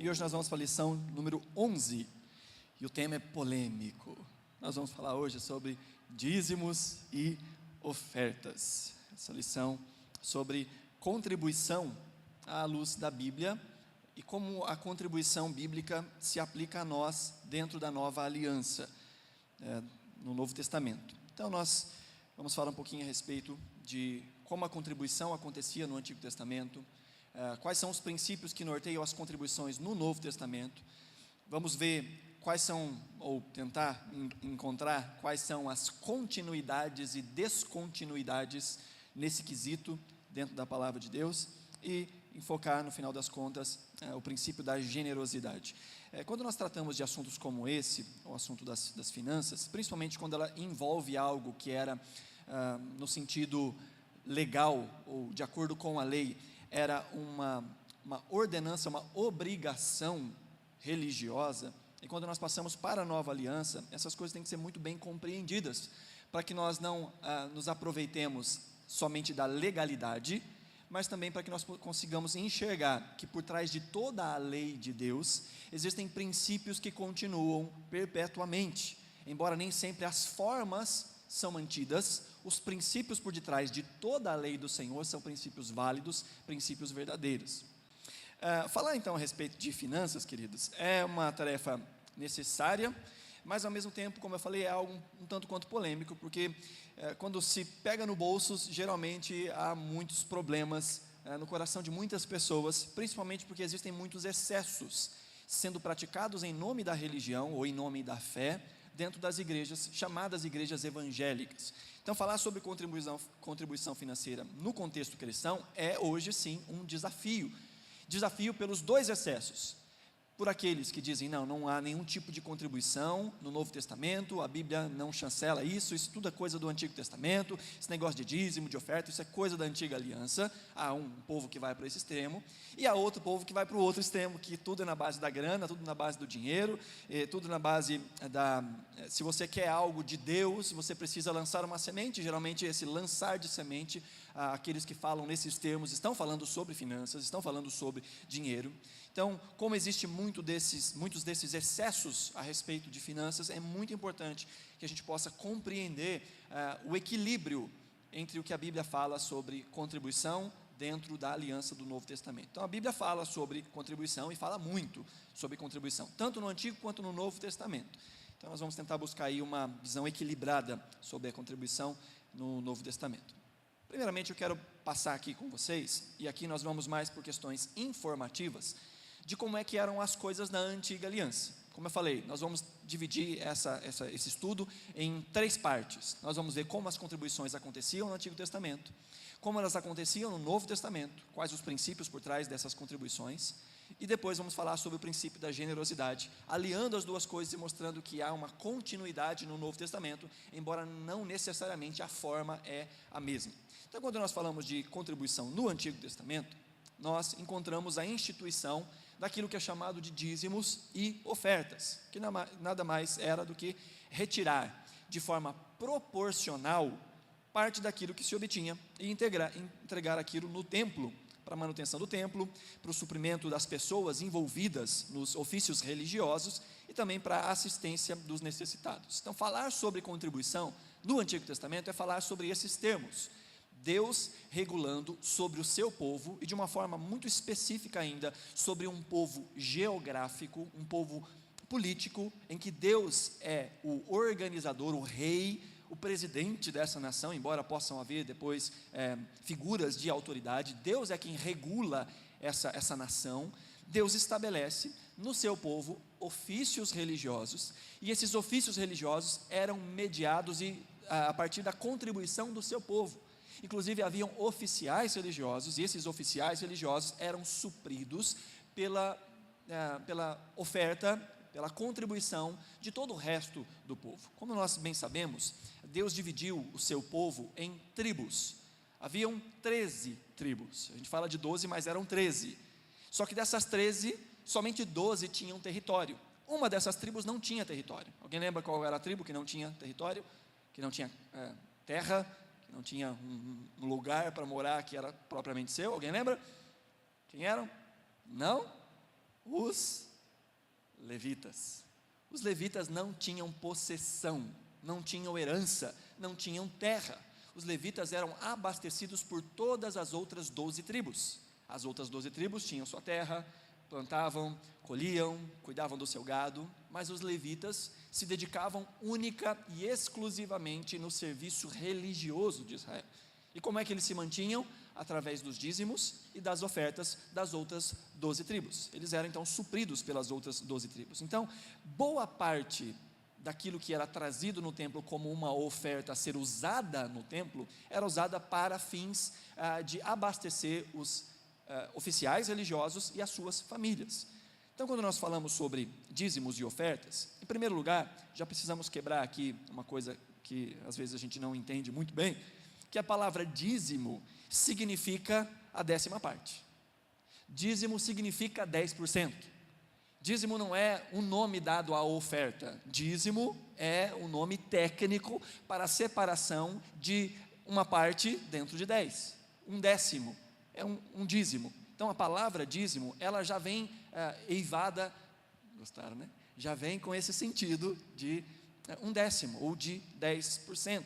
E hoje nós vamos para a lição número 11, e o tema é polêmico. Nós vamos falar hoje sobre dízimos e ofertas. Essa lição sobre contribuição à luz da Bíblia e como a contribuição bíblica se aplica a nós dentro da nova aliança, no Novo Testamento. Então nós vamos falar um pouquinho a respeito de como a contribuição acontecia no Antigo Testamento, quais são os princípios que norteiam as contribuições no Novo Testamento. Vamos ver quais são, ou tentar encontrar quais são as continuidades e descontinuidades nesse quesito dentro da palavra de Deus e enfocar no final das contas o princípio da generosidade. Quando nós tratamos de assuntos como esse, o assunto das finanças, principalmente quando ela envolve algo que era no sentido legal ou de acordo com a lei, era uma ordenança, uma obrigação religiosa, e quando nós passamos para a nova aliança, essas coisas têm que ser muito bem compreendidas, para que nós não nos aproveitemos somente da legalidade, mas também para que nós consigamos enxergar que por trás de toda a lei de Deus, existem princípios que continuam perpetuamente, embora nem sempre as formas são mantidas, os princípios por detrás de toda a lei do Senhor são princípios válidos, princípios verdadeiros. Falar então a respeito de finanças, queridos, é uma tarefa necessária, mas ao mesmo tempo, como eu falei, é algo um tanto quanto polêmico, porque quando se pega no bolso, geralmente há muitos problemas no coração de muitas pessoas, principalmente porque existem muitos excessos sendo praticados em nome da religião ou em nome da fé, dentro das igrejas, chamadas igrejas evangélicas. Então falar sobre contribuição financeira no contexto cristão é hoje sim um desafio pelos dois excessos, por aqueles que dizem, não há nenhum tipo de contribuição no Novo Testamento, a Bíblia não chancela isso tudo é coisa do Antigo Testamento, esse negócio de dízimo, de oferta, isso é coisa da antiga aliança. Há um povo que vai para esse extremo, e há outro povo que vai para o outro extremo, que tudo é na base da grana, tudo na base do dinheiro, tudo na base se você quer algo de Deus, você precisa lançar uma semente. Geralmente esse lançar de semente, aqueles que falam nesses termos, estão falando sobre finanças, estão falando sobre dinheiro. Então, como existe muitos desses excessos a respeito de finanças, é muito importante que a gente possa compreender o equilíbrio entre o que a Bíblia fala sobre contribuição dentro da aliança do Novo Testamento. Então a Bíblia fala sobre contribuição e fala muito sobre contribuição, tanto no Antigo quanto no Novo Testamento. Então nós vamos tentar buscar aí uma visão equilibrada sobre a contribuição no Novo Testamento. Primeiramente eu quero passar aqui com vocês, e aqui nós vamos mais por questões informativas, de como é que eram as coisas na antiga aliança. Como eu falei, nós vamos dividir esse estudo em 3 partes. Nós vamos ver como as contribuições aconteciam no Antigo Testamento, como elas aconteciam no Novo Testamento, quais os princípios por trás dessas contribuições, e depois vamos falar sobre o princípio da generosidade, aliando as duas coisas e mostrando que há uma continuidade no Novo Testamento, embora não necessariamente a forma é a mesma. Então, quando nós falamos de contribuição no Antigo Testamento, nós encontramos a instituição daquilo que é chamado de dízimos e ofertas, que nada mais era do que retirar de forma proporcional parte daquilo que se obtinha e entregar aquilo no templo, para a manutenção do templo, para o suprimento das pessoas envolvidas nos ofícios religiosos e também para a assistência dos necessitados. Então falar sobre contribuição no Antigo Testamento é falar sobre esses termos, Deus regulando sobre o seu povo, e de uma forma muito específica ainda, sobre um povo geográfico, um povo político, em que Deus é o organizador, o rei, o presidente dessa nação, embora possam haver depois figuras de autoridade. Deus é quem regula essa nação. Deus estabelece no seu povo ofícios religiosos, e esses ofícios religiosos eram mediados a partir da contribuição do seu povo. Inclusive haviam oficiais religiosos, e esses oficiais religiosos eram supridos pela oferta, pela contribuição de todo o resto do povo. Como nós bem sabemos, Deus dividiu o seu povo em tribos. Haviam 13 tribos, a gente fala de 12, mas eram 13. Só que dessas 13, somente 12 tinham território. Uma dessas tribos não tinha território. Alguém lembra qual era a tribo que não tinha território? Que não tinha terra? Não tinha um lugar para morar que era propriamente seu? Alguém lembra? Quem eram? Não? Os levitas. Os levitas não tinham possessão, não tinham herança, não tinham terra. Os levitas eram abastecidos por todas as outras 12 tribos. As outras 12 tribos tinham sua terra, plantavam, colhiam, cuidavam do seu gado, mas os levitas se dedicavam única e exclusivamente no serviço religioso de Israel. E como é que eles se mantinham? Através dos dízimos e das ofertas das outras 12 tribos. Eles eram então supridos pelas outras 12 tribos. Então, boa parte daquilo que era trazido no templo como uma oferta a ser usada no templo, era usada para fins de abastecer os oficiais religiosos e as suas famílias. Então, quando nós falamos sobre dízimos e ofertas, em primeiro lugar, já precisamos quebrar aqui uma coisa que às vezes a gente não entende muito bem, que a palavra dízimo significa a 10ª parte. Dízimo significa 10%. Dízimo não é um nome dado à oferta. Dízimo é um nome técnico para a separação de uma parte dentro de 10. Um décimo é um dízimo. Então a palavra dízimo, ela já vem eivada, gostaram, né? Já vem com esse sentido de um décimo ou de 10%.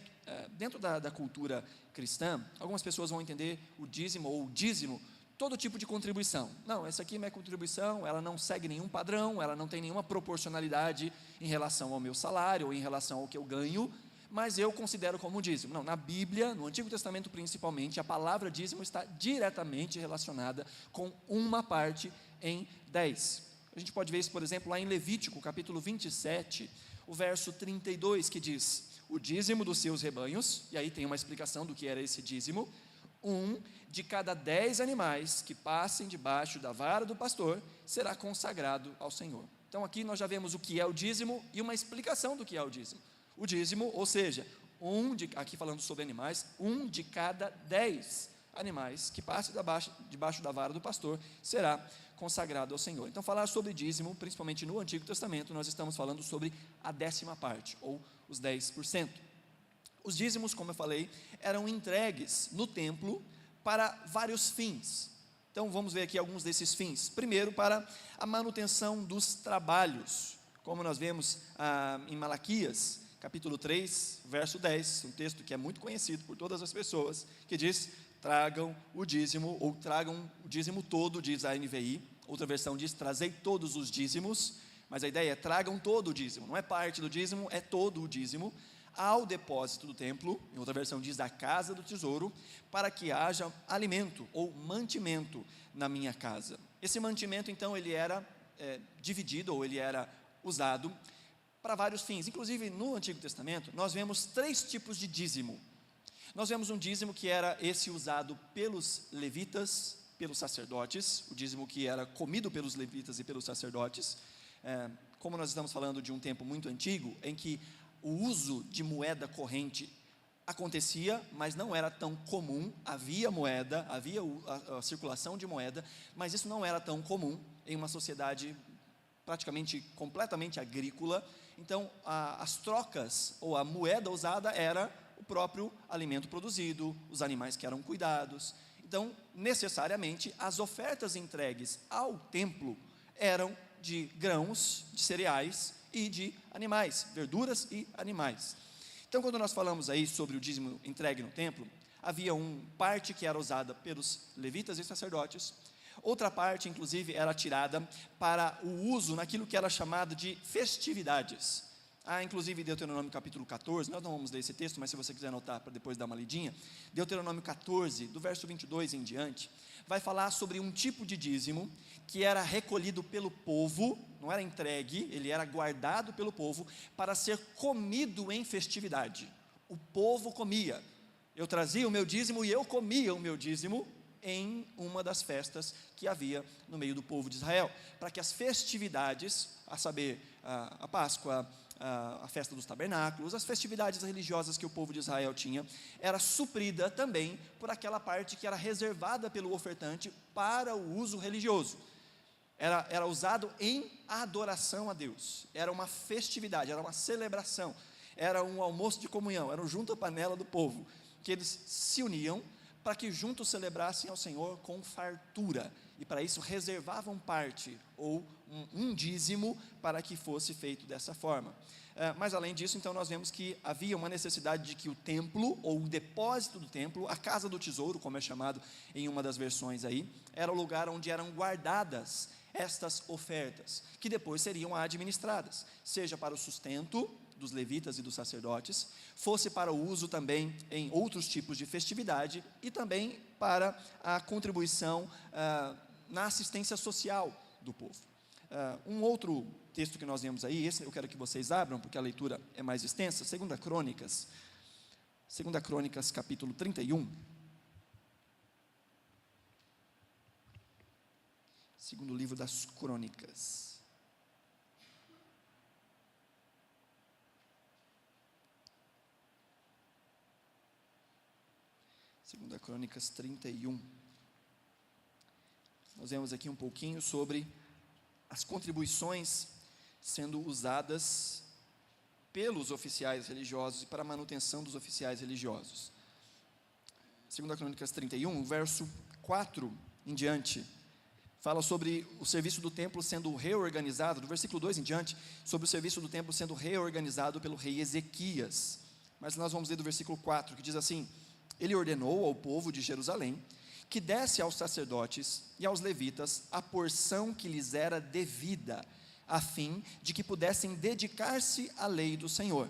Dentro da cultura cristã, algumas pessoas vão entender o dízimo ou o dízimo, todo tipo de contribuição. Não, essa aqui é minha contribuição, ela não segue nenhum padrão, ela não tem nenhuma proporcionalidade em relação ao meu salário ou em relação ao que eu ganho, mas eu considero como dízimo. Não, na Bíblia, no Antigo Testamento principalmente, a palavra dízimo está diretamente relacionada com uma parte em 10. A gente pode ver isso, por exemplo, lá em Levítico, capítulo 27, o verso 32, que diz: o dízimo dos seus rebanhos, e aí tem uma explicação do que era esse dízimo, 1 de cada 10 animais que passem debaixo da vara do pastor, será consagrado ao Senhor. Então aqui nós já vemos o que é o dízimo e uma explicação do que é o dízimo. O dízimo, ou seja, aqui falando sobre animais, 1 de cada 10 animais que passem debaixo da vara do pastor, será consagrado ao Senhor. Então falar sobre dízimo, principalmente no Antigo Testamento, nós estamos falando sobre a 10ª parte, ou os 10%. Os dízimos, como eu falei, eram entregues no templo para vários fins. Então vamos ver aqui alguns desses fins. Primeiro, para a manutenção dos trabalhos, como nós vemos em Malaquias, capítulo 3, verso 10, um texto que é muito conhecido por todas as pessoas, que diz: tragam o dízimo, ou tragam o dízimo todo, diz a NVI. Outra versão diz: trazei todos os dízimos, mas a ideia é: tragam todo o dízimo, não é parte do dízimo, é todo o dízimo, ao depósito do templo. Em outra versão diz: a casa do tesouro, para que haja alimento ou mantimento na minha casa. Esse mantimento, então, ele era dividido, ou ele era usado para vários fins. Inclusive no Antigo Testamento nós vemos 3 tipos de dízimo. Nós vemos um dízimo que era esse usado pelos levitas, pelos sacerdotes, o dízimo que era comido pelos levitas e pelos sacerdotes. Como nós estamos falando de um tempo muito antigo, em que o uso de moeda corrente acontecia, mas não era tão comum. Havia moeda, havia a circulação de moeda, mas isso não era tão comum em uma sociedade praticamente completamente agrícola. Então as trocas, ou a moeda usada, era o próprio alimento produzido, os animais que eram cuidados. Então, necessariamente, as ofertas entregues ao templo eram de grãos, de cereais e de animais, verduras e animais. Então, quando nós falamos aí sobre o dízimo entregue no templo, havia uma parte que era usada pelos levitas e sacerdotes, outra parte, inclusive, era tirada para o uso naquilo que era chamado de festividades. Inclusive Deuteronômio capítulo 14, nós não vamos ler esse texto, mas se você quiser anotar para depois dar uma lidinha, Deuteronômio 14, do verso 22 em diante, vai falar sobre um tipo de dízimo que era recolhido pelo povo, não era entregue, ele era guardado pelo povo para ser comido em festividade. O povo comia. Eu trazia o meu dízimo e eu comia o meu dízimo em uma das festas que havia no meio do povo de Israel, para que as festividades, a saber, a Páscoa, a festa dos tabernáculos, as festividades religiosas que o povo de Israel tinha, era suprida também por aquela parte que era reservada pelo ofertante para o uso religioso. Era usado em adoração a Deus, era uma festividade, era uma celebração, era um almoço de comunhão, era um junta-panela do povo, que eles se uniam para que juntos celebrassem ao Senhor com fartura, e para isso reservavam parte, ou um dízimo, para que fosse feito dessa forma. Mas além disso, então, nós vemos que havia uma necessidade de que o templo, ou o depósito do templo, a casa do tesouro, como é chamado em uma das versões aí, era o lugar onde eram guardadas estas ofertas, que depois seriam administradas, seja para o sustento dos levitas e dos sacerdotes, fosse para o uso também em outros tipos de festividade, e também para a contribuição na assistência social do povo. Um outro texto que nós vemos aí, esse eu quero que vocês abram, porque a leitura é mais extensa, 2 Crônicas capítulo 31, segundo livro das Crônicas. Segunda Crônicas 31. Nós vemos aqui um pouquinho sobre as contribuições sendo usadas pelos oficiais religiosos e para a manutenção dos oficiais religiosos. Segunda Crônicas 31, verso 4 em diante, fala sobre o serviço do templo sendo reorganizado, do versículo 2 em diante, sobre o serviço do templo sendo reorganizado pelo rei Ezequias. Mas nós vamos ler do versículo 4, que diz assim: ele ordenou ao povo de Jerusalém que desse aos sacerdotes e aos levitas a porção que lhes era devida, a fim de que pudessem dedicar-se à lei do Senhor.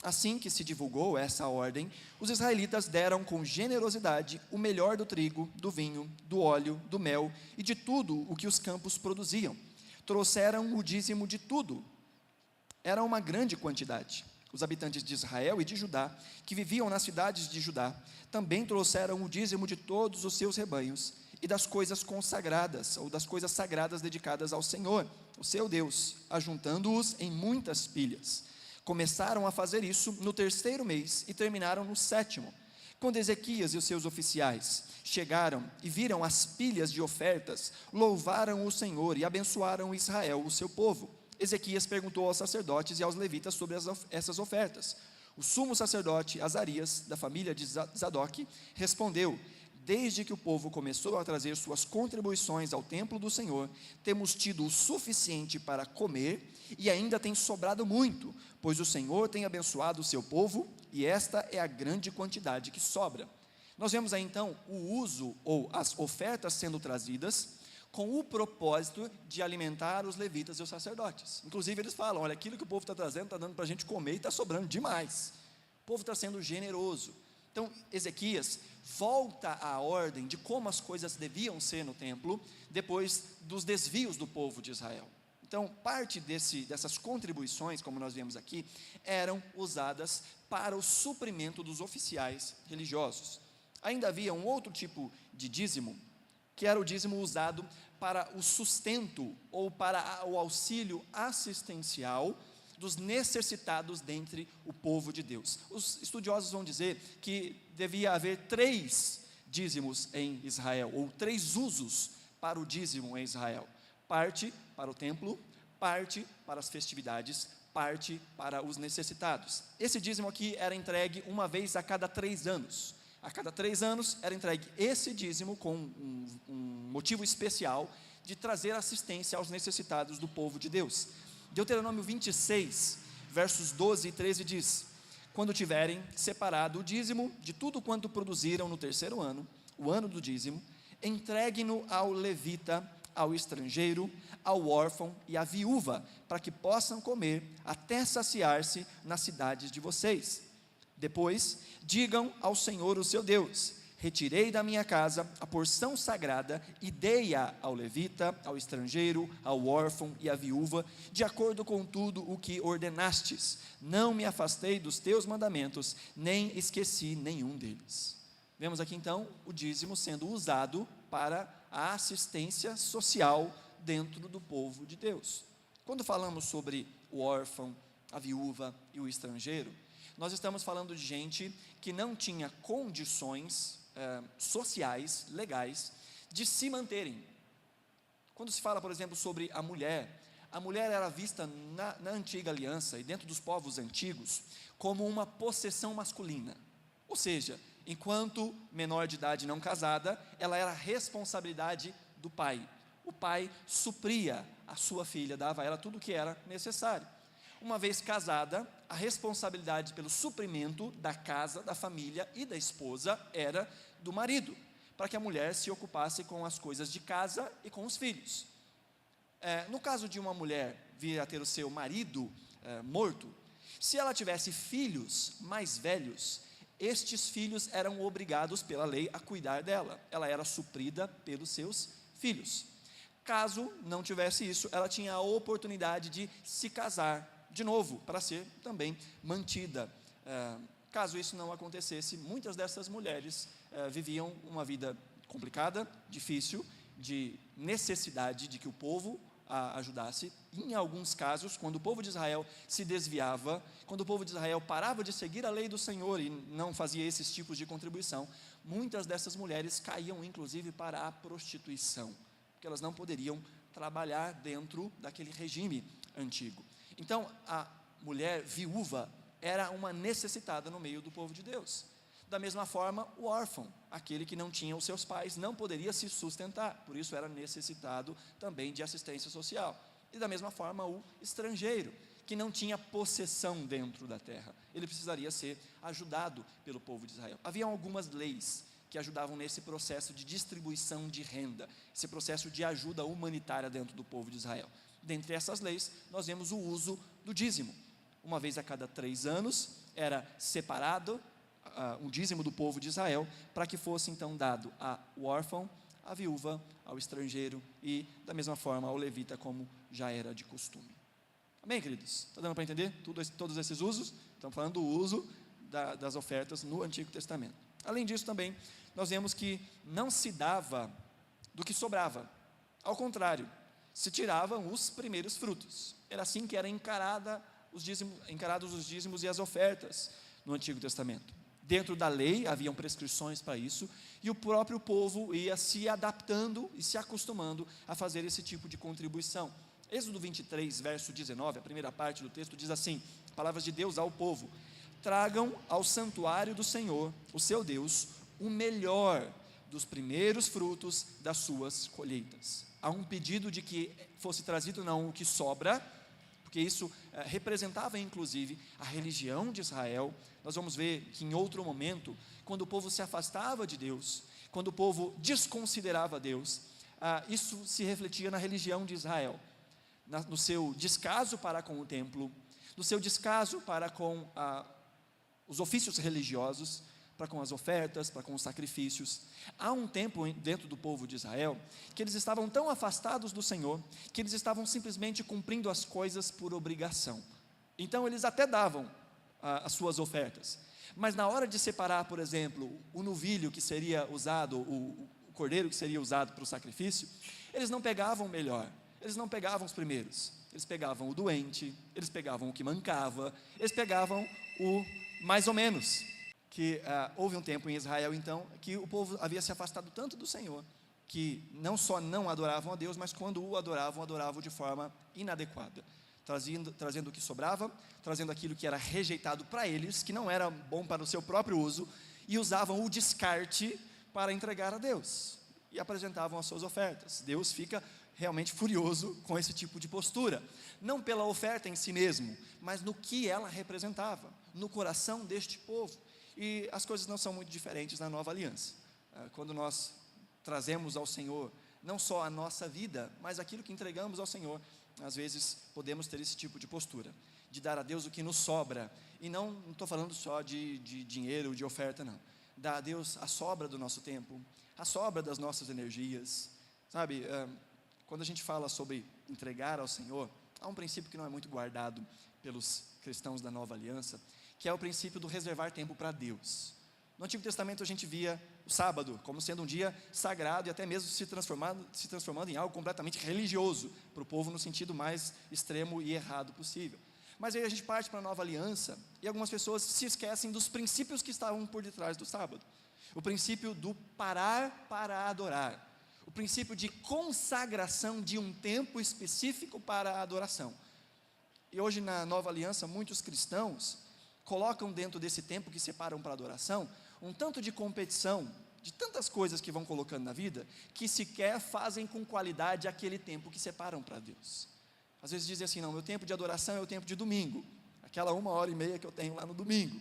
Assim que se divulgou essa ordem, os israelitas deram com generosidade o melhor do trigo, do vinho, do óleo, do mel e de tudo o que os campos produziam. Trouxeram o dízimo de tudo. Era uma grande quantidade. Os habitantes de Israel e de Judá, que viviam nas cidades de Judá, também trouxeram o dízimo de todos os seus rebanhos e das coisas consagradas, ou das coisas sagradas dedicadas ao Senhor, o seu Deus, ajuntando-os em muitas pilhas. Começaram a fazer isso no 3º mês e terminaram no 7º. Quando Ezequias e os seus oficiais chegaram e viram as pilhas de ofertas, louvaram o Senhor e abençoaram Israel, o seu povo. Ezequias perguntou aos sacerdotes e aos levitas sobre essas ofertas. O sumo sacerdote Azarias, da família de Zadok, respondeu: desde que o povo começou a trazer suas contribuições ao templo do Senhor, temos tido o suficiente para comer e ainda tem sobrado muito, pois o Senhor tem abençoado o seu povo e esta é a grande quantidade que sobra. Nós vemos aí então o uso ou as ofertas sendo trazidas com o propósito de alimentar os levitas e os sacerdotes. Inclusive eles falam: olha, aquilo que o povo está trazendo, está dando para a gente comer e está sobrando demais. O povo está sendo generoso. Então Ezequias volta à ordem de como as coisas deviam ser no templo, depois dos desvios do povo de Israel. Então parte dessas contribuições, como nós vemos aqui, eram usadas para o suprimento dos oficiais religiosos. Ainda havia um outro tipo de dízimo, que era o dízimo usado para o sustento ou para o auxílio assistencial dos necessitados dentre o povo de Deus. Os estudiosos vão dizer que devia haver 3 dízimos em Israel, ou 3 usos para o dízimo em Israel: parte para o templo, parte para as festividades, parte para os necessitados. Esse dízimo aqui era entregue uma vez a cada 3 anos. A cada 3 anos era entregue esse dízimo com um motivo especial de trazer assistência aos necessitados do povo de Deus. Deuteronômio 26, versos 12 e 13 diz: quando tiverem separado o dízimo de tudo quanto produziram no 3º ano, o ano do dízimo, entreguem-no ao levita, ao estrangeiro, ao órfão e à viúva, para que possam comer até saciar-se nas cidades de vocês. Depois, digam ao Senhor, o seu Deus: retirei da minha casa a porção sagrada e dei-a ao levita, ao estrangeiro, ao órfão e à viúva, de acordo com tudo o que ordenastes. Não me afastei dos teus mandamentos, nem esqueci nenhum deles. Vemos aqui então o dízimo sendo usado para a assistência social dentro do povo de Deus. Quando falamos sobre o órfão, a viúva e o estrangeiro, nós estamos falando de gente que não tinha condições sociais, legais, de se manterem. Quando se fala, por exemplo, sobre a mulher era vista na antiga aliança e dentro dos povos antigos como uma possessão masculina. Ou seja, Enquanto menor de idade não casada, ela era responsabilidade do pai. O pai supria a sua filha, dava a ela tudo o que era necessário. Uma vez casada, a responsabilidade pelo suprimento da casa, da família e da esposa era do marido, para que a mulher se ocupasse com as coisas de casa e com os filhos. No caso de uma mulher vir a ter o seu marido morto, se ela tivesse filhos mais velhos, estes filhos eram obrigados pela lei a cuidar dela. Ela era suprida pelos seus filhos. Caso não tivesse isso, ela tinha a oportunidade de se casar de novo, para ser também mantida. Caso isso não acontecesse, muitas dessas mulheres viviam uma vida complicada, difícil, de necessidade de que o povo a ajudasse. Em alguns casos, quando o povo de Israel se desviava, quando o povo de Israel parava de seguir a lei do Senhor e não fazia esses tipos de contribuição, muitas dessas mulheres caíam inclusive para a prostituição, porque elas não poderiam trabalhar dentro daquele regime antigo. Então, a mulher viúva era uma necessitada no meio do povo de Deus. Da mesma forma, o órfão, aquele que não tinha os seus pais, não poderia se sustentar, por isso era necessitado também de assistência social. E da mesma forma, o estrangeiro, que não tinha possessão dentro da terra, ele precisaria ser ajudado pelo povo de Israel. Havia algumas leis que ajudavam nesse processo de distribuição de renda, esse processo de ajuda humanitária dentro do povo de Israel. Dentre essas leis, nós vemos o uso do dízimo. Uma vez a cada 3 anos, era separado um dízimo do povo de Israel, para que fosse então dado ao órfão, à viúva, ao estrangeiro e da mesma forma ao levita, como já era de costume. Amém, queridos? Está dando para entender todos esses usos? Estamos falando do uso das ofertas no Antigo Testamento. Além disso também, nós vemos que não se dava do que sobrava, ao contrário, se tiravam os primeiros frutos. Era assim que era encarados os dízimos e as ofertas no Antigo Testamento. Dentro da lei, haviam prescrições para isso, e o próprio povo ia se adaptando e se acostumando a fazer esse tipo de contribuição. Êxodo 23, verso 19, a primeira parte do texto diz assim, palavras de Deus ao povo: tragam ao santuário do Senhor, o seu Deus, o melhor dos primeiros frutos das suas colheitas. Há um pedido de que fosse trazido não o que sobra, porque isso representava inclusive a religião de Israel. Nós vamos ver que em outro momento, quando o povo se afastava de Deus, quando o povo desconsiderava Deus, isso se refletia na religião de Israel, no seu descaso para com o templo, no seu descaso para com os ofícios religiosos, para com as ofertas, para com os sacrifícios. Há um tempo dentro do povo de Israel, que eles estavam tão afastados do Senhor, que eles estavam simplesmente cumprindo as coisas por obrigação. Então eles até davam as suas ofertas, mas na hora de separar, por exemplo, o novilho que seria usado, o cordeiro que seria usado para o sacrifício, eles não pegavam o melhor, eles não pegavam os primeiros, eles pegavam o doente, eles pegavam o que mancava, eles pegavam o mais ou menos. Que houve um tempo em Israel então, que o povo havia se afastado tanto do Senhor, que não só não adoravam a Deus, mas quando o adoravam de forma inadequada, trazendo o que sobrava, trazendo aquilo que era rejeitado para eles, que não era bom para o seu próprio uso, e usavam o descarte para entregar a Deus, e apresentavam as suas ofertas. Deus fica realmente furioso com esse tipo de postura, não pela oferta em si mesmo, mas no que ela representava, no coração deste povo. E as coisas não são muito diferentes na nova aliança. Quando nós trazemos ao Senhor, não só a nossa vida, mas aquilo que entregamos ao Senhor, às vezes podemos ter esse tipo de postura, de dar a Deus o que nos sobra, e não estou falando só de dinheiro, de oferta, não. Dar a Deus a sobra do nosso tempo, a sobra das nossas energias, sabe? Quando a gente fala sobre entregar ao Senhor, há um princípio que não é muito guardado pelos cristãos da nova aliança, que é o princípio do reservar tempo para Deus. No Antigo Testamento a gente via o sábado como sendo um dia sagrado e até mesmo se transformando em algo completamente religioso para o povo no sentido mais extremo e errado possível. Mas aí a gente parte para a nova aliança e algumas pessoas se esquecem dos princípios que estavam por detrás do sábado. O princípio do parar para adorar, o princípio de consagração de um tempo específico para a adoração. E hoje na nova aliança muitos cristãos colocam dentro desse tempo que separam para a adoração, um tanto de competição, de tantas coisas que vão colocando na vida, que sequer fazem com qualidade aquele tempo que separam para Deus. Às vezes dizem assim, não, meu tempo de adoração é o tempo de domingo, aquela 1h30 que eu tenho lá no domingo,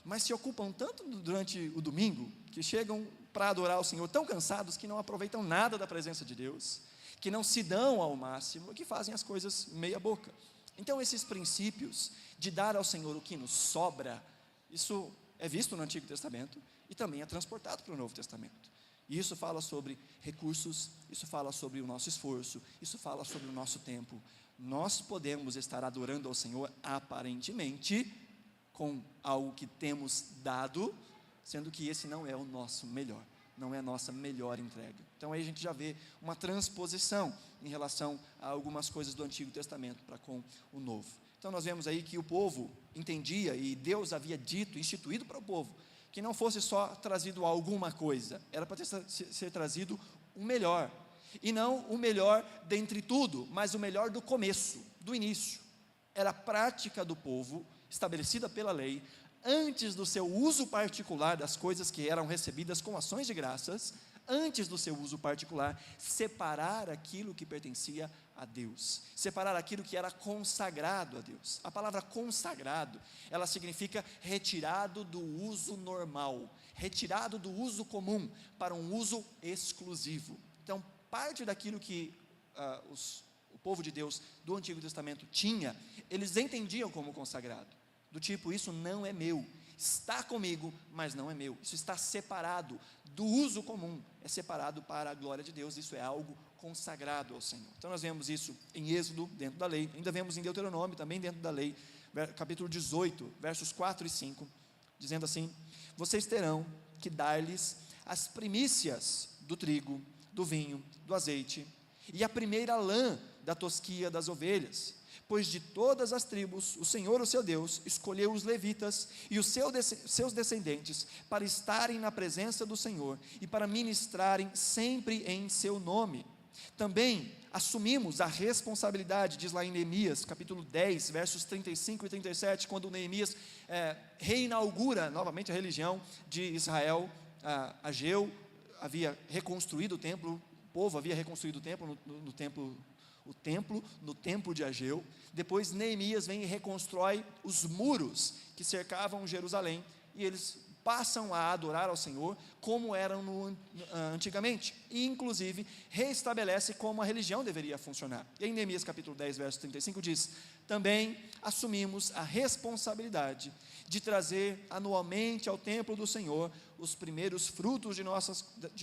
mas se ocupam tanto durante o domingo, que chegam para adorar o Senhor tão cansados, que não aproveitam nada da presença de Deus, que não se dão ao máximo, que fazem as coisas meia boca. Então esses princípios de dar ao Senhor o que nos sobra, isso é visto no Antigo Testamento e também é transportado para o Novo Testamento. E isso fala sobre recursos, isso fala sobre o nosso esforço, isso fala sobre o nosso tempo. Nós podemos estar adorando ao Senhor aparentemente com algo que temos dado, sendo que esse não é o nosso melhor, não é a nossa melhor entrega. Então aí a gente já vê uma transposição em relação a algumas coisas do Antigo Testamento para com o Novo. Então nós vemos aí que o povo entendia, e Deus havia dito, instituído para o povo, que não fosse só trazido alguma coisa, era para ser trazido o melhor, e não o melhor dentre tudo, mas o melhor do começo, do início. Era a prática do povo, estabelecida pela lei, antes do seu uso particular das coisas que eram recebidas com ações de graças, antes do seu uso particular, separar aquilo que pertencia a Deus, separar aquilo que era consagrado a Deus. A palavra consagrado, ela significa retirado do uso normal, retirado do uso comum, para um uso exclusivo. Então, parte daquilo que o povo de Deus do Antigo Testamento tinha, eles entendiam como consagrado, do tipo, isso não é meu, está comigo, mas não é meu, isso está separado do uso comum, é separado para a glória de Deus, isso é algo consagrado ao Senhor. Então nós vemos isso em Êxodo, dentro da lei, ainda vemos em Deuteronômio, também dentro da lei, capítulo 18, versos 4 e 5, dizendo assim, vocês terão que dar-lhes as primícias do trigo, do vinho, do azeite, e a primeira lã da tosquia das ovelhas, pois de todas as tribos, o Senhor, o seu Deus, escolheu os levitas e os seus descendentes para estarem na presença do Senhor e para ministrarem sempre em seu nome. Também assumimos a responsabilidade, diz lá em Neemias, capítulo 10, versos 35 e 37, quando Neemias reinaugura novamente a religião de Israel. Ageu havia reconstruído o templo, o povo havia reconstruído o templo no templo de Ageu. Depois Neemias vem e reconstrói os muros que cercavam Jerusalém, e eles passam a adorar ao Senhor como eram antigamente, e inclusive reestabelece como a religião deveria funcionar. E em Neemias capítulo 10, verso 35 diz, também assumimos a responsabilidade de trazer anualmente ao templo do Senhor os primeiros frutos de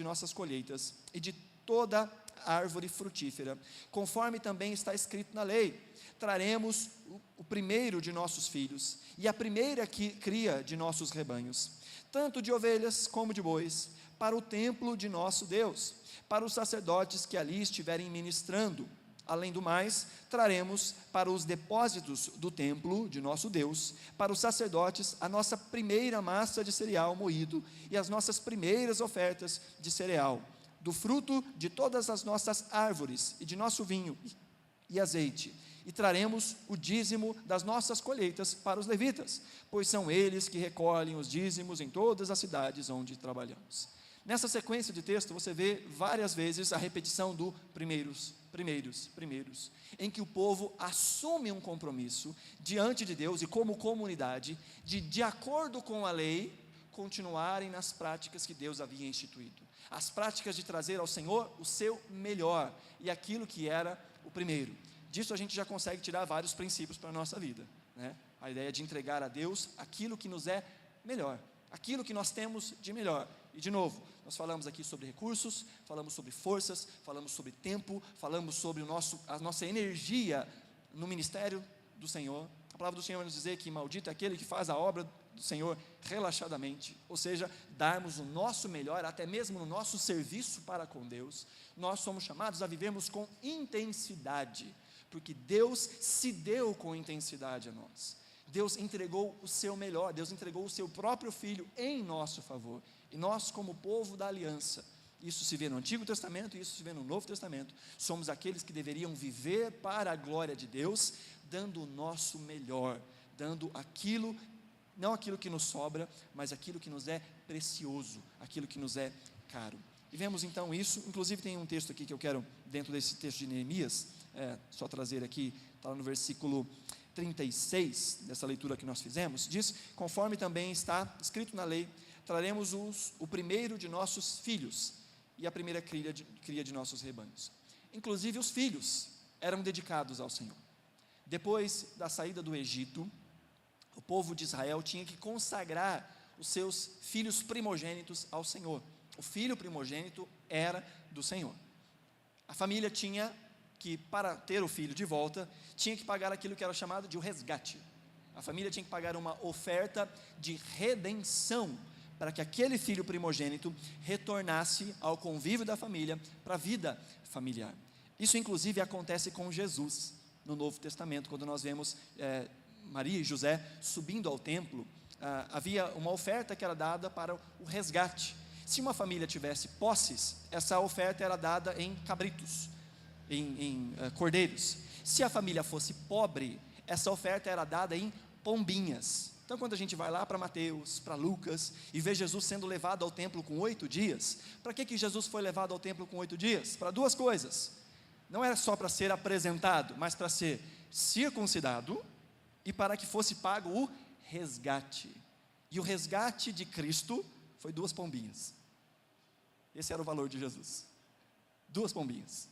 nossas colheitas e de toda árvore frutífera, conforme também está escrito na lei, traremos o primeiro de nossos filhos, e a primeira cria de nossos rebanhos, tanto de ovelhas como de bois, para o templo de nosso Deus, para os sacerdotes que ali estiverem ministrando. Além do mais, traremos para os depósitos do templo de nosso Deus, para os sacerdotes, a nossa primeira massa de cereal moído, e as nossas primeiras ofertas de cereal, do fruto de todas as nossas árvores, e de nosso vinho e azeite, e traremos o dízimo das nossas colheitas para os levitas, pois são eles que recolhem os dízimos em todas as cidades onde trabalhamos. Nessa sequência de texto, você vê várias vezes a repetição do primeiros, em que o povo assume um compromisso diante de Deus e como comunidade, de acordo com a lei, continuarem nas práticas que Deus havia instituído, as práticas de trazer ao Senhor o seu melhor, e aquilo que era o primeiro. Disso a gente já consegue tirar vários princípios para a nossa vida, né? A ideia de entregar a Deus aquilo que nos é melhor, aquilo que nós temos de melhor. E de novo, nós falamos aqui sobre recursos, falamos sobre forças, falamos sobre tempo, falamos sobre a nossa energia no ministério do Senhor. A palavra do Senhor vai nos dizer que maldito é aquele que faz a obra do Senhor relaxadamente, ou seja, darmos o nosso melhor, até mesmo no nosso serviço para com Deus. Nós somos chamados a vivermos com intensidade, porque Deus se deu com intensidade a nós. Deus entregou o seu melhor, Deus entregou o seu próprio Filho em nosso favor, e nós, como povo da aliança, isso se vê no Antigo Testamento e isso se vê no Novo Testamento, somos aqueles que deveriam viver para a glória de Deus, dando o nosso melhor, dando aquilo, não aquilo que nos sobra, mas aquilo que nos é precioso, aquilo que nos é caro. E vemos então isso, inclusive tem um texto aqui que eu quero, dentro desse texto de Neemias, só trazer aqui, está lá no versículo 36, dessa leitura que nós fizemos, diz: conforme também está escrito na lei, traremos o primeiro de nossos filhos, e a primeira cria de nossos rebanhos. Inclusive os filhos eram dedicados ao Senhor. Depois da saída do Egito, o povo de Israel tinha que consagrar os seus filhos primogênitos ao Senhor. O filho primogênito era do Senhor. A família tinha que, para ter o filho de volta, tinha que pagar aquilo que era chamado de o resgate. A família tinha que pagar uma oferta de redenção, para que aquele filho primogênito retornasse ao convívio da família, para a vida familiar. Isso inclusive acontece com Jesus, no Novo Testamento, quando nós vemos Maria e José subindo ao templo, havia uma oferta que era dada para o resgate. Se uma família tivesse posses, essa oferta era dada em cabritos, em cordeiros. Se a família fosse pobre, essa oferta era dada em pombinhas. Então, quando a gente vai lá para Mateus, para Lucas, e vê Jesus sendo levado ao templo com 8 dias, para que Jesus foi levado ao templo com 8 dias? Para duas coisas. Não era só para ser apresentado, mas para ser circuncidado, e para que fosse pago o resgate. E o resgate de Cristo foi 2 pombinhas. Esse era o valor de Jesus. 2 pombinhas,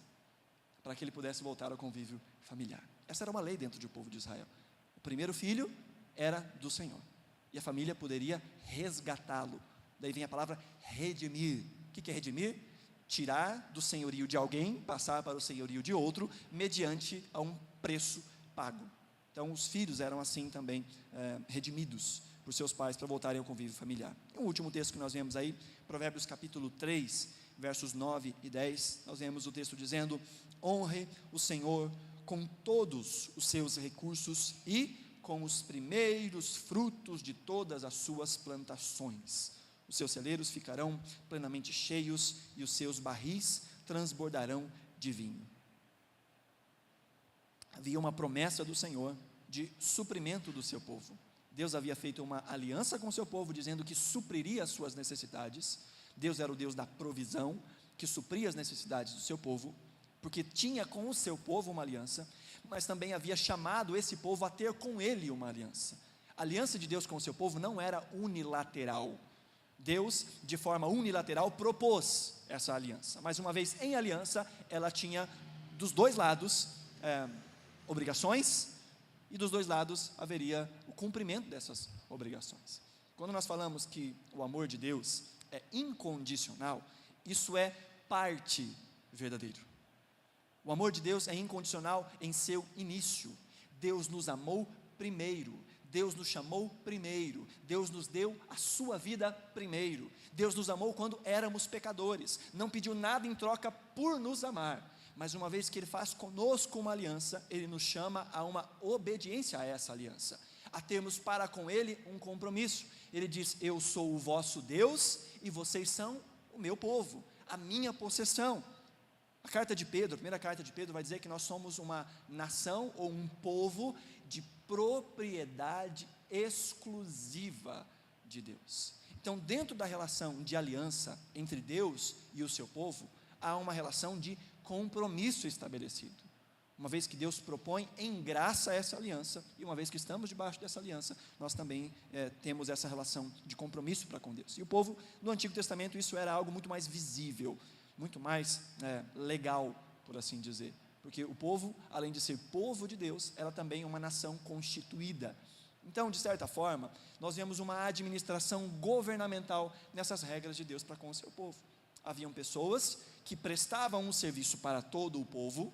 para que ele pudesse voltar ao convívio familiar. Essa era uma lei dentro do povo de Israel. O primeiro filho era do Senhor, e a família poderia resgatá-lo. Daí vem a palavra redimir. O que é redimir? Tirar do senhorio de alguém, passar para o senhorio de outro, mediante a um preço pago. Então os filhos eram assim também redimidos por seus pais, para voltarem ao convívio familiar. E o último texto que nós vemos aí, Provérbios capítulo 3, versos 9 e 10, nós vemos o texto dizendo: honre o Senhor com todos os seus recursos e com os primeiros frutos de todas as suas plantações. Os seus celeiros ficarão plenamente cheios e os seus barris transbordarão de vinho. Havia uma promessa do Senhor de suprimento do seu povo. Deus havia feito uma aliança com o seu povo, dizendo que supriria as suas necessidades. Deus era o Deus da provisão, que supria as necessidades do seu povo, porque tinha com o seu povo uma aliança, mas também havia chamado esse povo a ter com ele uma aliança. A aliança de Deus com o seu povo não era unilateral. Deus, de forma unilateral, propôs essa aliança, mas uma vez em aliança, ela tinha dos dois lados obrigações, e dos dois lados haveria o cumprimento dessas obrigações. Quando nós falamos que o amor de Deus é incondicional, isso é parte verdadeiro. O amor de Deus é incondicional em seu início. Deus nos amou primeiro, Deus nos chamou primeiro, Deus nos deu a sua vida primeiro. Deus nos amou quando éramos pecadores, não pediu nada em troca por nos amar, mas uma vez que Ele faz conosco uma aliança, Ele nos chama a uma obediência a essa aliança, a termos para com Ele um compromisso. Ele diz: eu sou o vosso Deus e vocês são o meu povo, a minha possessão. A carta de Pedro, a primeira carta de Pedro vai dizer que nós somos uma nação ou um povo de propriedade exclusiva de Deus. Então, dentro da relação de aliança entre Deus e o seu povo, há uma relação de compromisso estabelecido. Uma vez que Deus propõe em graça essa aliança, e uma vez que estamos debaixo dessa aliança, nós também temos essa relação de compromisso para com Deus. E o povo, no Antigo Testamento, isso era algo muito mais visível, muito mais legal, por assim dizer, porque o povo, além de ser povo de Deus, era também uma nação constituída. Então, de certa forma, nós vemos uma administração governamental nessas regras de Deus para com o seu povo. Haviam pessoas que prestavam um serviço para todo o povo,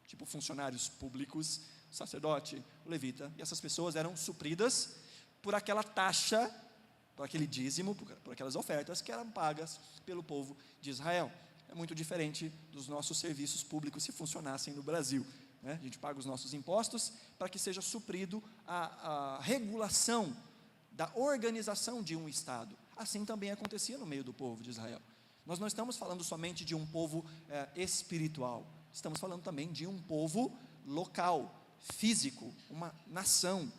tipo funcionários públicos, o sacerdote, o levita, e essas pessoas eram supridas por aquela taxa, por aquele dízimo, por aquelas ofertas que eram pagas pelo povo de Israel. É muito diferente dos nossos serviços públicos se funcionassem no Brasil, né? A gente paga os nossos impostos para que seja suprido a regulação da organização de um Estado. Assim também acontecia no meio do povo de Israel. Nós não estamos falando somente de um povo espiritual, estamos falando também de um povo local, físico, uma nação,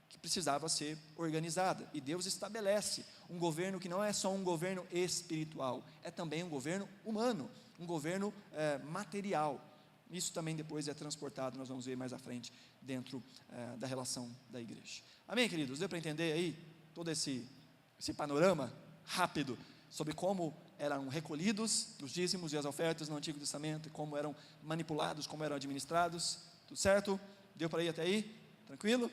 que que precisava ser organizada. E Deus estabelece um governo que não é só um governo espiritual, é também um governo humano, um governo material. Isso também depois é transportado, nós vamos ver mais à frente, dentro da relação da igreja. Amém, queridos? Deu para entender aí todo esse panorama rápido sobre como eram recolhidos os dízimos e as ofertas no Antigo Testamento, e como eram manipulados, como eram administrados? Tudo certo? Deu para ir até aí? Tranquilo?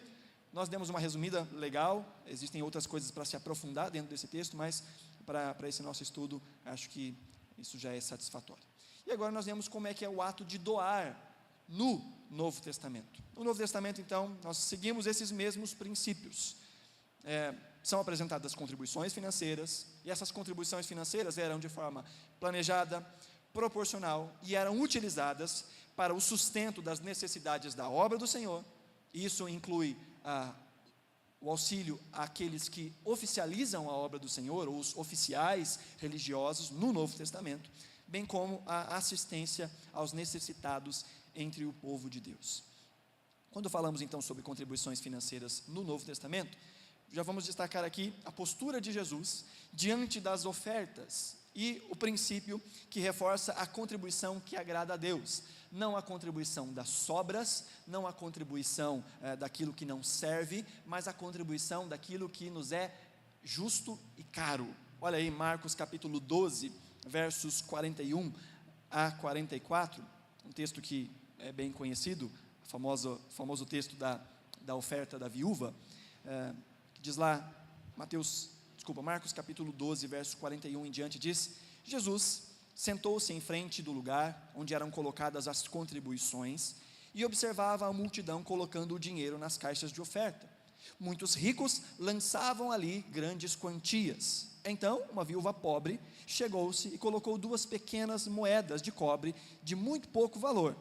Nós demos uma resumida legal, existem outras coisas para se aprofundar dentro desse texto, mas para esse nosso estudo, acho que isso já é satisfatório. E agora nós vemos como é que é o ato de doar no Novo Testamento. No Novo Testamento, então, nós seguimos esses mesmos princípios. São apresentadas contribuições financeiras, e essas contribuições financeiras eram de forma planejada, proporcional, e eram utilizadas para o sustento das necessidades da obra do Senhor. Isso inclui o auxílio àqueles que oficializam a obra do Senhor, ou os oficiais religiosos no Novo Testamento, bem como a assistência aos necessitados entre o povo de Deus. Quando falamos então sobre contribuições financeiras no Novo Testamento, já vamos destacar aqui a postura de Jesus diante das ofertas e o princípio que reforça a contribuição que agrada a Deus, não a contribuição das sobras, não a contribuição daquilo que não serve, mas a contribuição daquilo que nos é justo e caro. Olha aí, Marcos capítulo 12, versos 41 a 44, um texto que é bem conhecido, famoso texto da oferta da viúva, que diz lá, Marcos capítulo 12, verso 41 em diante, diz: Jesus sentou-se em frente do lugar onde eram colocadas as contribuições e observava a multidão colocando o dinheiro nas caixas de oferta. Muitos ricos lançavam ali grandes quantias. Então, uma viúva pobre chegou-se e colocou 2 pequenas moedas de cobre de muito pouco valor.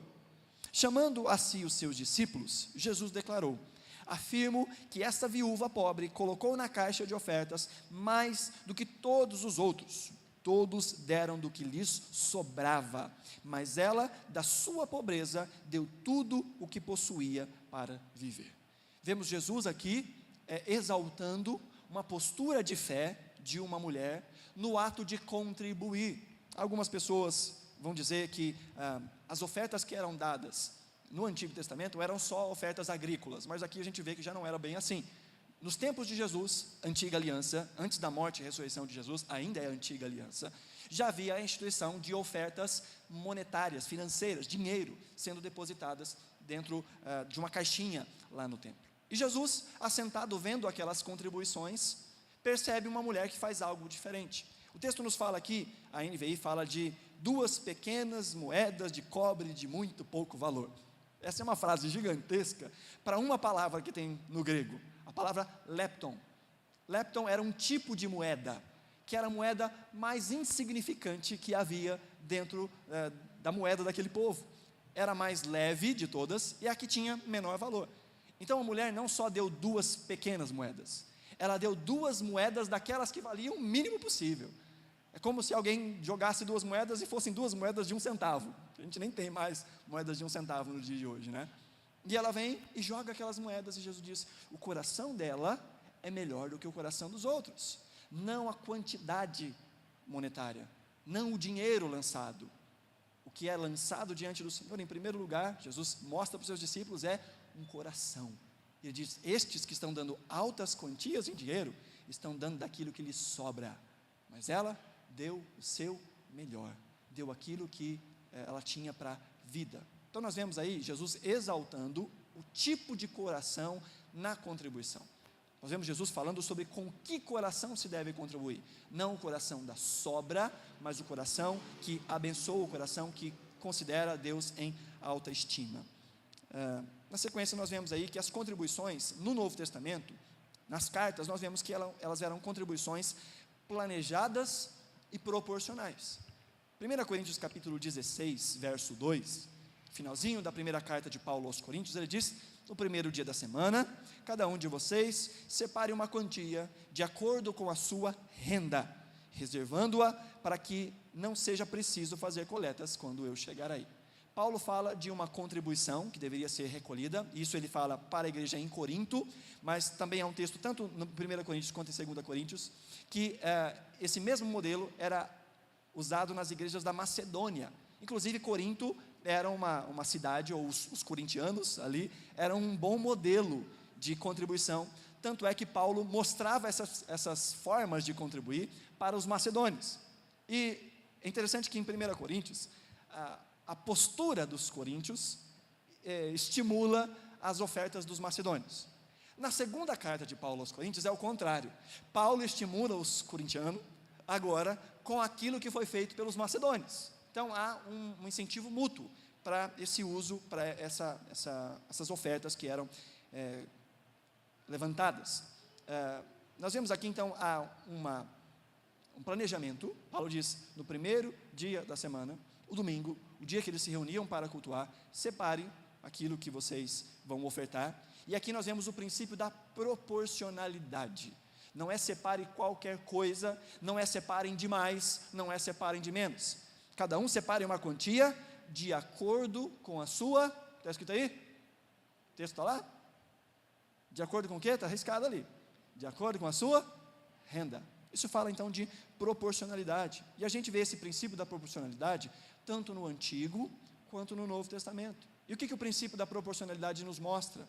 Chamando a si os seus discípulos, Jesus declarou: afirmo que esta viúva pobre colocou na caixa de ofertas mais do que todos os outros. Todos deram do que lhes sobrava, mas ela, da sua pobreza, deu tudo o que possuía para viver. Vemos Jesus aqui exaltando uma postura de fé de uma mulher no ato de contribuir. Algumas pessoas vão dizer que as ofertas que eram dadas no Antigo Testamento eram só ofertas agrícolas, mas aqui a gente vê que já não era bem assim. Nos tempos de Jesus, antiga aliança, antes da morte e ressurreição de Jesus, ainda é a antiga aliança, já havia a instituição de ofertas monetárias, financeiras, dinheiro, sendo depositadas dentro de uma caixinha lá no templo. E Jesus, assentado vendo aquelas contribuições, percebe uma mulher que faz algo diferente. O texto nos fala aqui, a NVI fala de 2 pequenas moedas de cobre de muito pouco valor. Essa é uma frase gigantesca para uma palavra que tem no grego, a palavra lepton. Lepton era um tipo de moeda, que era a moeda mais insignificante que havia dentro da moeda daquele povo. Era a mais leve de todas e a que tinha menor valor. Então a mulher não só deu 2 pequenas moedas, ela deu 2 moedas daquelas que valiam o mínimo possível. É como se alguém jogasse 2 moedas e fossem 2 moedas de 1 centavo. A gente nem tem mais moedas de 1 centavo no dia de hoje, né? E ela vem e joga aquelas moedas, e Jesus diz: o coração dela é melhor do que o coração dos outros. Não a quantidade monetária, não o dinheiro lançado. O que é lançado diante do Senhor, em primeiro lugar, Jesus mostra para os seus discípulos, é um coração. Ele diz: estes que estão dando altas quantias em dinheiro, estão dando daquilo que lhes sobra. Mas ela deu o seu melhor, deu aquilo que ela tinha para a vida. Então nós vemos aí Jesus exaltando o tipo de coração na contribuição. Nós vemos Jesus falando sobre com que coração se deve contribuir. Não o coração da sobra, mas o coração que abençoa, o coração que considera Deus em alta estima. Na sequência nós vemos aí que as contribuições no Novo Testamento, nas cartas, nós vemos que elas eram contribuições planejadas e proporcionais. 1 Coríntios capítulo 16, verso 2, finalzinho da primeira carta de Paulo aos Coríntios, ele diz: no primeiro dia da semana, cada um de vocês separe uma quantia de acordo com a sua renda, reservando-a para que não seja preciso fazer coletas quando eu chegar aí. Paulo fala de uma contribuição que deveria ser recolhida, isso ele fala para a igreja em Corinto, mas também há um texto, tanto no 1 Coríntios quanto em 2 Coríntios, que esse mesmo modelo era usado nas igrejas da Macedônia. Inclusive Corinto era uma cidade, ou os corintianos ali, eram um bom modelo de contribuição, tanto é que Paulo mostrava essas formas de contribuir para os macedônios. E é interessante que em 1 Coríntios, a postura dos coríntios estimula as ofertas dos macedônios. Na segunda carta de Paulo aos Coríntios é o contrário. Paulo estimula os corintianos agora com aquilo que foi feito pelos macedônios. Então há um incentivo mútuo para esse uso, para essas ofertas que eram levantadas. Nós vemos aqui então há um planejamento. Paulo diz, no primeiro dia da semana, o domingo, o dia que eles se reuniam para cultuar, separe aquilo que vocês vão ofertar. E aqui nós vemos o princípio da proporcionalidade. Não é separe qualquer coisa, não é separem de mais, não é separem de menos. Cada um separe uma quantia de acordo com a sua, está escrito aí? O texto está lá? De acordo com o quê? Está arriscado ali. De acordo com a sua renda. Isso fala então de proporcionalidade. E a gente vê esse princípio da proporcionalidade tanto no Antigo quanto no Novo Testamento. E o que o princípio da proporcionalidade nos mostra?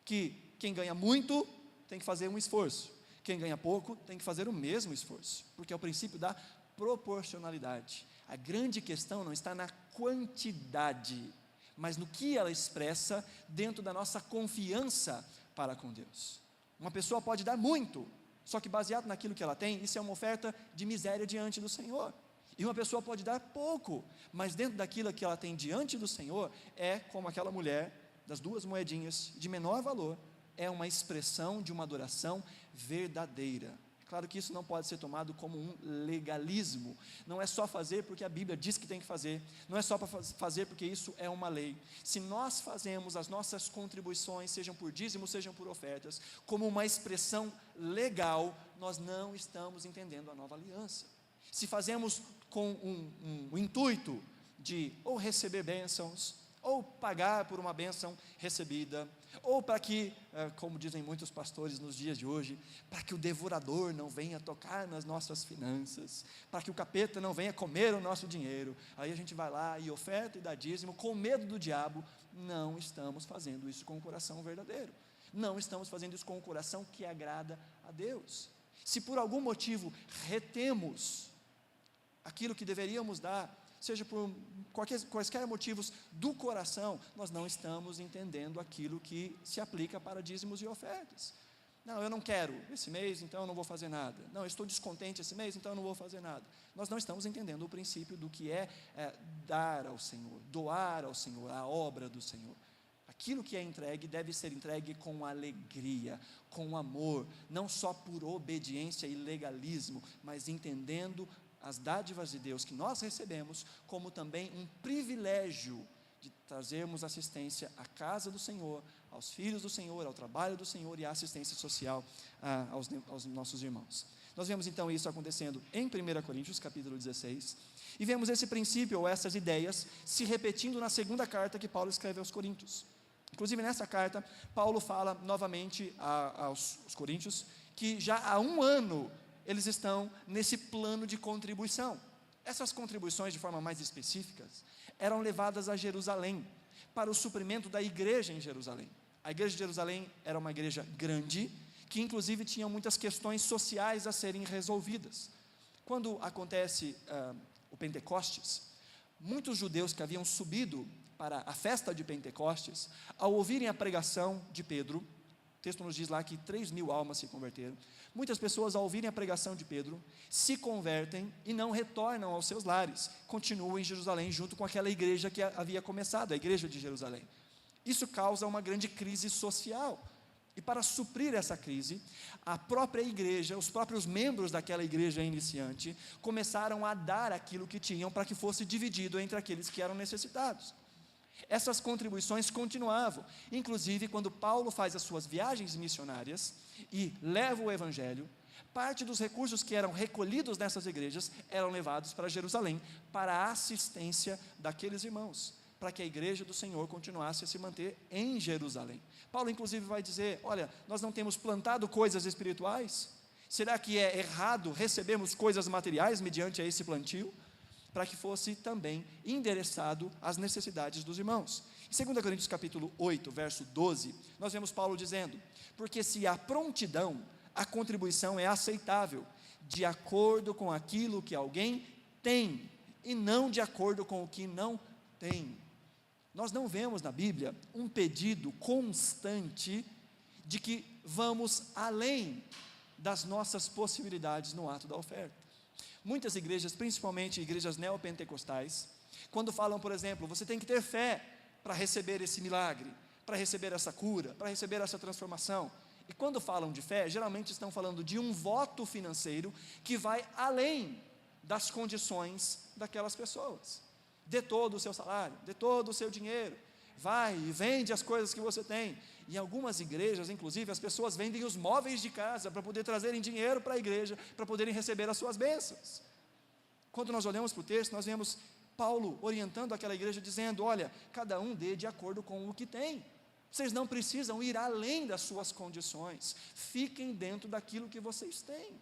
Que quem ganha muito tem que fazer um esforço. Quem ganha pouco tem que fazer o mesmo esforço. Porque é o princípio da proporcionalidade. A grande questão não está na quantidade, mas no que ela expressa dentro da nossa confiança para com Deus. Uma pessoa pode dar muito, só que baseado naquilo que ela tem, isso é uma oferta de miséria diante do Senhor. E uma pessoa pode dar pouco, mas dentro daquilo que ela tem diante do Senhor, é como aquela mulher das 2 moedinhas de menor valor, é uma expressão de uma adoração verdadeira. Claro que isso não pode ser tomado como um legalismo, não é só fazer porque a Bíblia diz que tem que fazer, não é só para fazer porque isso é uma lei. Se nós fazemos as nossas contribuições, sejam por dízimo, sejam por ofertas, como uma expressão legal, nós não estamos entendendo a nova aliança. Se fazemos com um intuito de ou receber bênçãos, ou pagar por uma bênção recebida, ou para que, como dizem muitos pastores nos dias de hoje, para que o devorador não venha tocar nas nossas finanças, para que o capeta não venha comer o nosso dinheiro, aí a gente vai lá e oferta e dá dízimo, com medo do diabo. Não estamos fazendo isso com o coração verdadeiro, não estamos fazendo isso com o coração que agrada a Deus. Se por algum motivo retemos aquilo que deveríamos dar, seja por quaisquer motivos do coração, nós não estamos entendendo aquilo que se aplica para dízimos e ofertas. Não, eu não quero esse mês, então eu não vou fazer nada. Não, eu estou descontente esse mês, então eu não vou fazer nada. Nós não estamos entendendo o princípio do que é dar ao Senhor, doar ao Senhor, a obra do Senhor. Aquilo que é entregue deve ser entregue com alegria, com amor, não só por obediência e legalismo, mas entendendo as dádivas de Deus que nós recebemos, como também um privilégio de trazermos assistência à casa do Senhor, aos filhos do Senhor, ao trabalho do Senhor e à assistência social aos nossos irmãos. Nós vemos então isso acontecendo em 1 Coríntios capítulo 16, e vemos esse princípio ou essas ideias se repetindo na segunda carta que Paulo escreve aos Coríntios. Inclusive nessa carta, Paulo fala novamente aos Coríntios que já há 1 ano eles estão nesse plano de contribuição. Essas contribuições, de forma mais específica, eram levadas a Jerusalém, para o suprimento da igreja em Jerusalém. A igreja de Jerusalém era uma igreja grande, que inclusive tinha muitas questões sociais a serem resolvidas. Quando acontece o Pentecostes, muitos judeus que haviam subido para a festa de Pentecostes, ao ouvirem a pregação de Pedro, o texto nos diz lá que 3.000 almas se converteram. Muitas pessoas, ao ouvirem a pregação de Pedro, se convertem e não retornam aos seus lares, continuam em Jerusalém junto com aquela igreja que havia começado, a igreja de Jerusalém. Isso causa uma grande crise social, e para suprir essa crise, a própria igreja, os próprios membros daquela igreja iniciante, começaram a dar aquilo que tinham para que fosse dividido entre aqueles que eram necessitados. Essas contribuições continuavam, inclusive quando Paulo faz as suas viagens missionárias e leva o evangelho, parte dos recursos que eram recolhidos nessas igrejas eram levados para Jerusalém, para a assistência daqueles irmãos. para que a igreja do Senhor continuasse a se manter em Jerusalém. Paulo inclusive vai dizer, olha, nós não temos plantado coisas espirituais? Será que é errado recebermos coisas materiais mediante a esse plantio? Para que fosse também endereçado às necessidades dos irmãos. Em 2 Coríntios capítulo 8, verso 12, nós vemos Paulo dizendo, porque se há prontidão, a contribuição é aceitável, de acordo com aquilo que alguém tem, e não de acordo com o que não tem. Nós não vemos na Bíblia um pedido constante de que vamos além das nossas possibilidades no ato da oferta. Muitas igrejas, principalmente igrejas neopentecostais, quando falam, por exemplo, você tem que ter fé para receber esse milagre, para receber essa cura, para receber essa transformação. E quando falam de fé, geralmente estão falando de um voto financeiro que vai além das condições daquelas pessoas. Dê todo o seu salário, dê todo o seu dinheiro, vai e vende as coisas que você tem. Em algumas igrejas, inclusive, as pessoas vendem os móveis de casa para poder trazerem dinheiro para a igreja, para poderem receber as suas bênçãos. Quando nós olhamos para o texto, nós vemos Paulo orientando aquela igreja, dizendo, olha, cada um dê de acordo com o que tem. Vocês não precisam ir além das suas condições, fiquem dentro daquilo que vocês têm.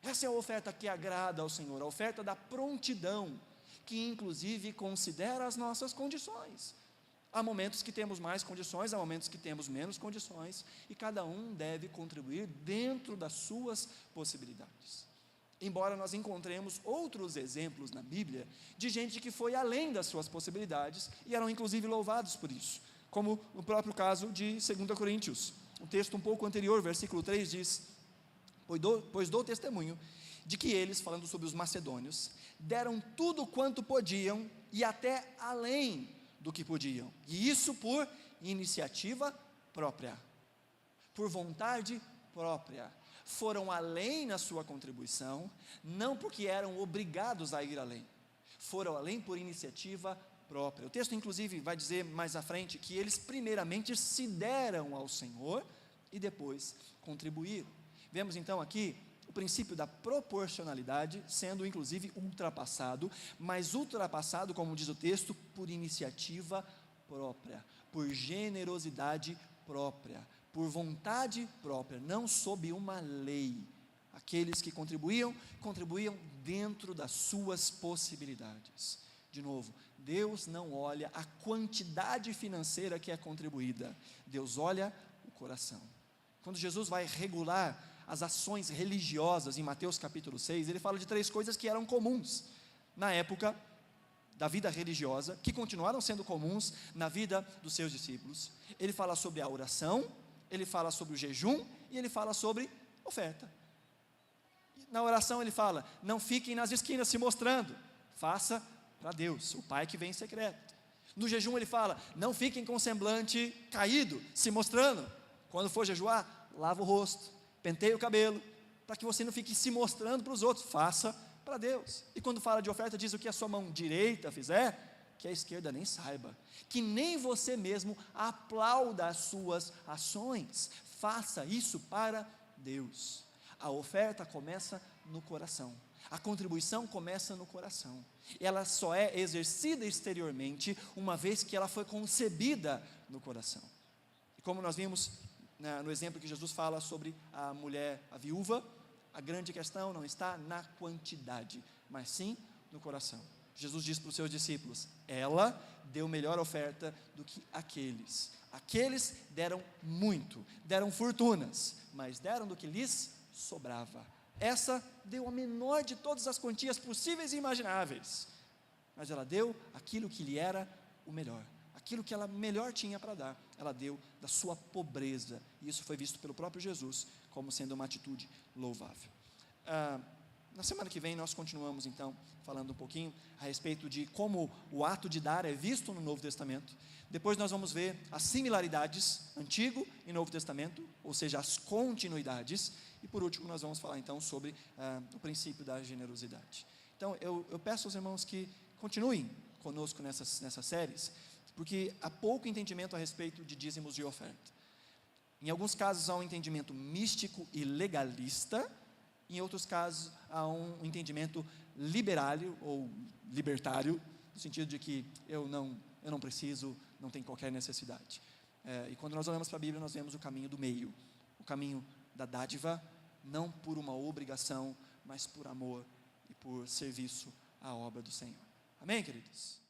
Essa é a oferta que agrada ao Senhor, a oferta da prontidão, que inclusive considera as nossas condições. Há momentos que temos mais condições, há momentos que temos menos condições, e cada um deve contribuir dentro das suas possibilidades. Embora nós encontremos outros exemplos na Bíblia, de gente que foi além das suas possibilidades, e eram inclusive louvados por isso, como no próprio caso de 2 Coríntios, o texto um pouco anterior, versículo 3 diz, pois dou testemunho, de que eles, falando sobre os macedônios, deram tudo quanto podiam, e até além do que podiam, e isso por iniciativa própria, por vontade própria, foram além na sua contribuição, não porque eram obrigados a ir além, foram além por iniciativa própria. O texto inclusive vai dizer mais à frente, que eles primeiramente se deram ao Senhor, e depois contribuíram. Vemos então aqui o princípio da proporcionalidade sendo inclusive ultrapassado, mas ultrapassado, como diz o texto, por iniciativa própria, por generosidade própria, por vontade própria, não sob uma lei. Aqueles que contribuíam dentro das suas possibilidades. De novo, Deus não olha a quantidade financeira que é contribuída, Deus olha o coração. Quando Jesus vai regular as ações religiosas em Mateus capítulo 6, ele fala de 3 coisas que eram comuns na época da vida religiosa, que continuaram sendo comuns na vida dos seus discípulos. Ele fala sobre a oração, ele fala sobre o jejum, e ele fala sobre oferta. Na oração ele fala, não fiquem nas esquinas se mostrando, faça para Deus, o Pai que vem em secreto. No jejum ele fala, não fiquem com o semblante caído, se mostrando. Quando for jejuar, lava o rosto, penteie o cabelo, para que você não fique se mostrando para os outros, faça para Deus. E quando fala de oferta, diz o que a sua mão direita fizer, que a esquerda nem saiba, que nem você mesmo aplauda as suas ações, faça isso para Deus. A oferta começa no coração, a contribuição começa no coração, ela só é exercida exteriormente, uma vez que ela foi concebida no coração. E como nós vimos no exemplo que Jesus fala sobre a mulher, a viúva, a grande questão não está na quantidade, mas sim no coração. Jesus diz para os seus discípulos, ela deu melhor oferta do que aqueles deram muito, deram fortunas, mas deram do que lhes sobrava. Essa deu a menor de todas as quantias possíveis e imagináveis, mas ela deu aquilo que lhe era o melhor, aquilo que ela melhor tinha para dar, ela deu da sua pobreza, e isso foi visto pelo próprio Jesus, como sendo uma atitude louvável. Na semana que vem nós continuamos então, falando um pouquinho a respeito de como o ato de dar é visto no Novo Testamento. Depois nós vamos ver as similaridades, Antigo e Novo Testamento, ou seja, as continuidades, e por último nós vamos falar então sobre o princípio da generosidade. Então eu peço aos irmãos que continuem conosco nessas séries, porque há pouco entendimento a respeito de dízimos e oferta. Em alguns casos há um entendimento místico e legalista, em outros casos há um entendimento liberário ou libertário no sentido de que eu não preciso, não tenho qualquer necessidade. E quando nós olhamos para a Bíblia, nós vemos o caminho do meio, o caminho da dádiva, não por uma obrigação, mas por amor e por serviço à obra do Senhor. Amém, queridos?